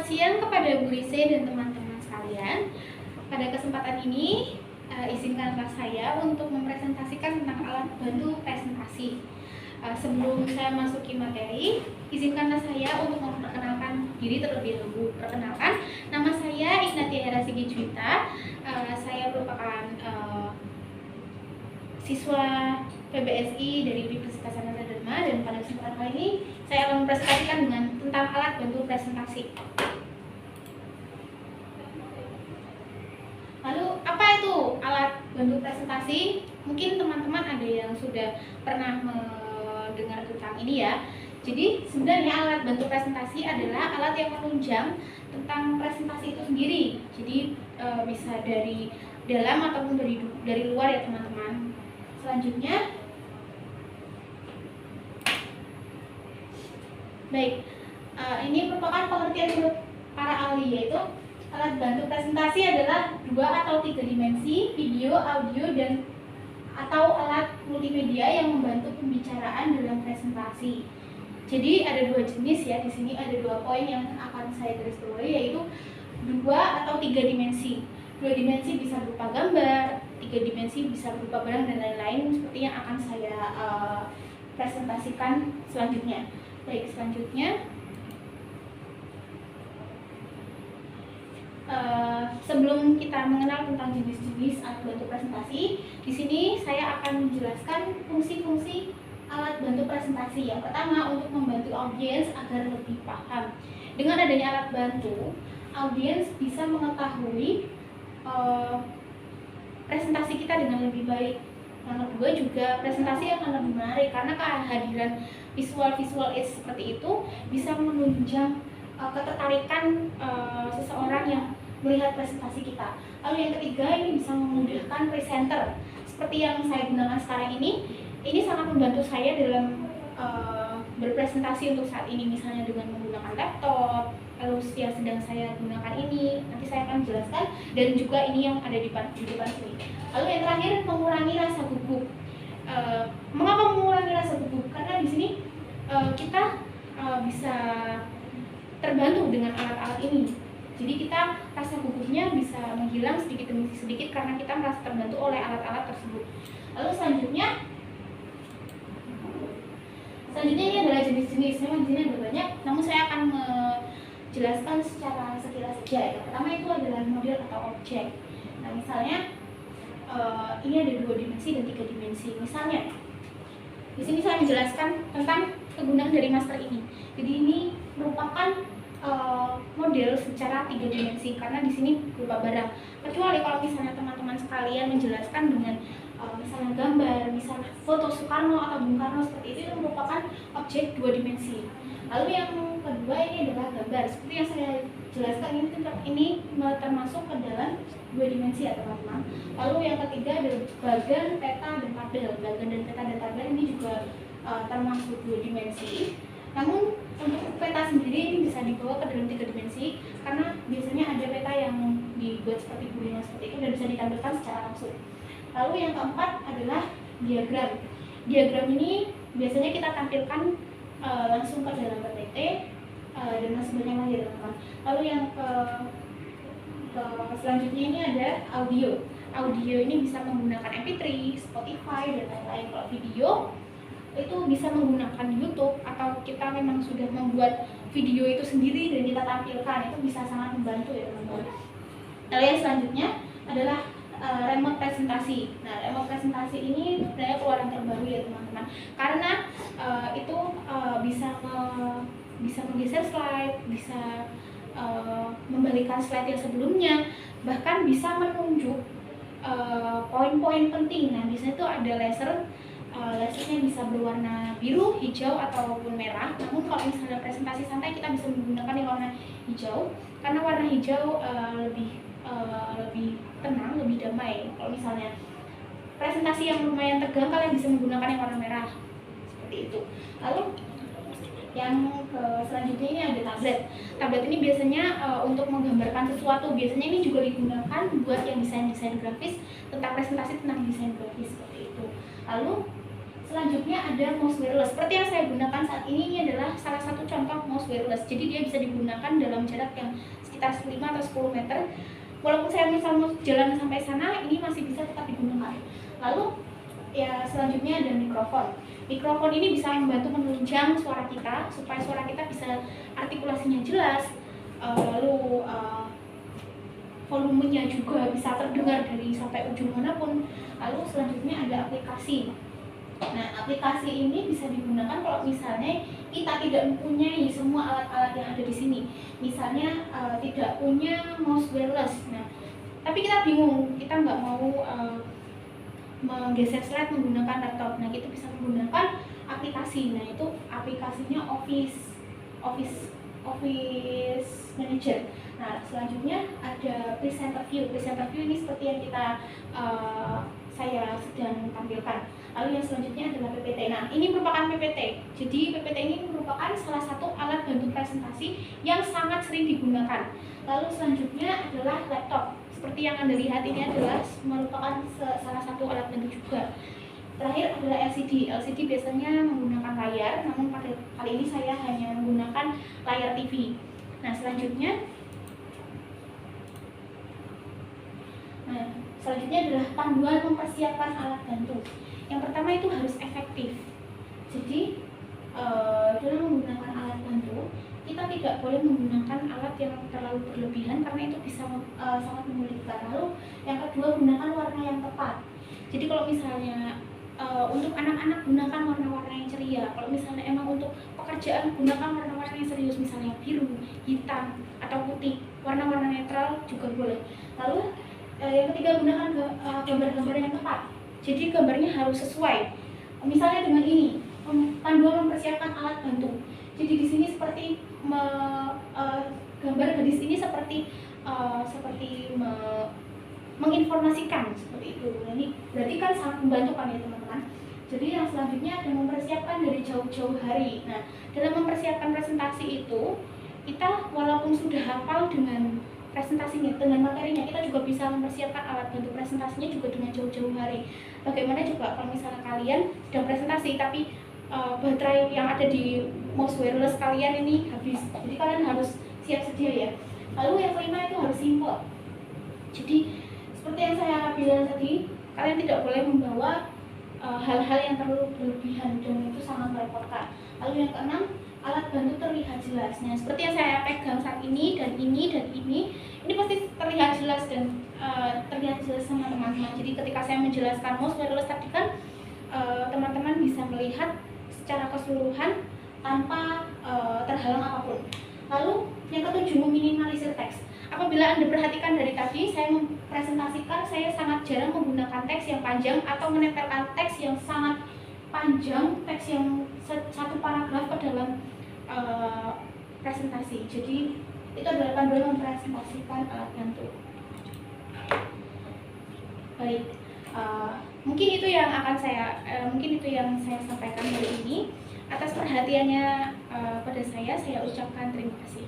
siang kepada Bu Lise dan teman-teman sekalian. Pada kesempatan ini, izinkanlah saya untuk mempresentasikan tentang alat bantu presentasi. Sebelum saya masuki materi, izinkanlah saya untuk memperkenalkan diri terlebih dahulu. Perkenalkan, nama saya Ignatia Hera Sigi Juwita. Saya merupakan siswa PBSI dari Universitas Sanata Dharma, dan pada kesempatan kali ini saya akan mempresentasikan tentang alat bantu presentasi. Lalu apa itu alat bantu presentasi? Mungkin teman-teman ada yang sudah pernah mendengar tentang ini ya. Jadi sebenarnya alat bantu presentasi adalah alat yang menunjang tentang presentasi itu sendiri. Jadi bisa dari dalam ataupun dari luar ya teman-teman. Selanjutnya, baik, ini merupakan pengertian menurut para ahli, yaitu alat bantu presentasi adalah 2 atau 3 dimensi, video, audio, dan atau alat multimedia yang membantu pembicaraan dalam presentasi. Jadi ada 2 jenis ya, di sini ada 2 poin yang akan saya garis bawahi, yaitu 2 atau 3 dimensi. 2 dimensi bisa berupa gambar, 3 dimensi bisa berupa barang dan lain-lain, seperti yang akan saya presentasikan selanjutnya. Baik, selanjutnya sebelum kita mengenal tentang jenis-jenis alat bantu presentasi, di sini saya akan menjelaskan fungsi-fungsi alat bantu presentasi. Yang pertama, untuk membantu audiens agar lebih paham. Dengan adanya alat bantu, audiens bisa mengetahui presentasi kita dengan lebih baik. Yang kedua juga, presentasi akan lebih menarik karena kehadiran visual aids seperti itu bisa menunjang ketertarikan seseorang yang melihat presentasi kita. Lalu yang ketiga, ini bisa memudahkan presenter. Seperti yang saya gunakan sekarang ini sangat membantu saya dalam berpresentasi untuk saat ini, misalnya dengan menggunakan laptop. Lalu yang sedang saya gunakan ini, nanti saya akan jelaskan, dan juga ini yang ada di depan sini. Lalu yang terakhir, mengurangi rasa gugup. Mengapa mengurangi rasa gugup? Karena di sini kita bisa terbantu dengan alat-alat ini. Jadi kita rasa gugupnya bisa menghilang sedikit demi sedikit karena kita merasa terbantu oleh alat-alat tersebut. Lalu selanjutnya ini adalah jenis-jenis. Memang di sini ada banyak, namun saya akan menjelaskan secara sekilas saja. Yang pertama itu adalah model atau objek. Nah, misalnya ini ada 2 dimensi dan 3 dimensi. Misalnya di sini saya menjelaskan tentang kegunaan dari masker ini. Jadi ini merupakan model secara 3 dimensi karena di sini berupa barang. Kecuali kalau misalnya teman-teman sekalian menjelaskan dengan misalnya gambar, misalnya foto Soekarno atau Bung Karno seperti itu merupakan objek 2 dimensi. Lalu yang kedua ini adalah gambar. Seperti yang saya jelaskan ini termasuk ke dalam 2 dimensi ya teman-teman. Lalu yang ketiga adalah bagan, peta, dan tabel. Bagan dan peta dan tabel ini juga termasuk 2 dimensi. Namun untuk peta sendiri ini bisa dibawa ke dalam 3 dimensi karena biasanya ada peta yang dibuat seperti gunungan seperti itu dan bisa ditampilkan secara langsung. Lalu yang keempat adalah diagram. Diagram ini biasanya kita tampilkan langsung ke dalam PPT dan masih banyak lagi teman-teman. Lalu yang selanjutnya ini ada audio. Audio ini bisa menggunakan MP3, Spotify, dan lain-lain. Kalau video itu bisa menggunakan YouTube atau kita memang sudah membuat video itu sendiri dan kita tampilkan, itu bisa sangat membantu ya teman-teman. Lalu yang selanjutnya adalah remote presentasi. Nah, remote presentasi ini sebenarnya keluaran terbaru ya teman-teman, karena itu bisa menggeser slide, bisa membalikan slide yang sebelumnya, bahkan bisa menunjuk poin-poin penting. Nah, di sini tuh ada lasernya bisa berwarna biru, hijau, ataupun merah. Namun kalau misalnya presentasi santai kita bisa menggunakan yang warna hijau karena warna hijau lebih tenang, lebih damai. Kalau misalnya presentasi yang lumayan tegang, kalian bisa menggunakan yang warna merah seperti itu. Lalu yang selanjutnya ini ada tablet. Tablet ini biasanya untuk menggambarkan sesuatu. Biasanya ini juga digunakan buat yang desain grafis, tentang presentasi tentang desain grafis seperti itu. Lalu Selanjutnya ada mouse wireless. Seperti yang saya gunakan saat ini adalah salah satu contoh mouse wireless. Jadi dia bisa digunakan dalam jarak yang sekitar 5 atau 10 meter. Walaupun saya misal mau jalan sampai sana, ini masih bisa tetap digunakan. Lalu ya selanjutnya ada mikrofon. Mikrofon ini bisa membantu menunjang suara kita supaya suara kita bisa artikulasinya jelas. Lalu volumenya juga bisa terdengar dari sampai ujung manapun. Lalu selanjutnya ada aplikasi. Nah, aplikasi ini bisa digunakan kalau misalnya kita tidak mempunyai semua alat-alat yang ada di sini. Misalnya tidak punya mouse wireless. Nah, tapi kita bingung, kita nggak mau menggeser slide menggunakan laptop. Nah, kita bisa menggunakan aplikasi. Nah, itu aplikasinya Office Manager. Nah, selanjutnya ada Presenter View. Presenter View ini seperti yang saya sedang tampilkan. Lalu yang selanjutnya adalah PPT. Nah, ini merupakan PPT. Jadi PPT ini merupakan salah satu alat bantu presentasi yang sangat sering digunakan. Lalu selanjutnya adalah laptop. Seperti yang Anda lihat ini adalah merupakan salah satu alat bantu juga. Terakhir adalah LCD. LCD biasanya menggunakan layar, namun pada kali ini saya hanya menggunakan layar TV. Nah, selanjutnya adalah panduan mempersiapkan alat bantu. Yang pertama itu harus efektif. Jadi dalam menggunakan alat bantu, kita tidak boleh menggunakan alat yang terlalu berlebihan karena itu bisa sangat menyulitkan. Lalu yang kedua, gunakan warna yang tepat. Jadi kalau misalnya untuk anak-anak gunakan warna-warna yang ceria. Kalau misalnya emang untuk pekerjaan gunakan warna-warna yang serius, misalnya biru, hitam, atau putih. Warna-warna netral juga boleh. Lalu yang ketiga, gunakan gambar-gambar yang tepat. Jadi gambarnya harus sesuai. Misalnya dengan ini, panduan mempersiapkan alat bantu. Jadi di sini seperti gambar gadis ini seperti menginformasikan seperti itu. Nah, ini berarti kan sangat membantu kan ya teman-teman. Jadi yang selanjutnya ada mempersiapkan dari jauh-jauh hari. Nah, dalam mempersiapkan presentasi itu, kita walaupun sudah hafal dengan presentasinya, dengan materinya, kita juga bisa mempersiapkan alat bantu presentasinya juga dengan jauh-jauh hari. Bagaimana juga kalau misalnya kalian sedang presentasi tapi baterai yang ada di mouse wireless kalian ini habis, jadi kalian harus siap sedia ya. Lalu yang kelima itu harus simple. Jadi seperti yang saya bilang tadi, kalian tidak boleh membawa hal-hal yang terlalu berlebihan dan itu sangat merepotkan. Lalu yang keenam, alat bantu terlihat jelas. Nah, seperti yang saya pegang saat ini dan ini pasti terlihat jelas dan terlihat jelas sama teman-teman. Jadi ketika saya menjelaskan mouse wireless tadi kan teman-teman bisa melihat secara keseluruhan tanpa terhalang apapun. Lalu yang ketujuh, meminimalisir teks. Apabila Anda perhatikan dari tadi, saya mempresentasikan, saya sangat jarang menggunakan teks yang panjang atau menempelkan teks yang sangat panjang, teks yang satu paragraf ke dalam presentasi. Jadi itu adalah panduan mempresentasikan alat bantu. Baik, mungkin itu yang saya sampaikan hari ini. Atas perhatiannya pada saya ucapkan terima kasih.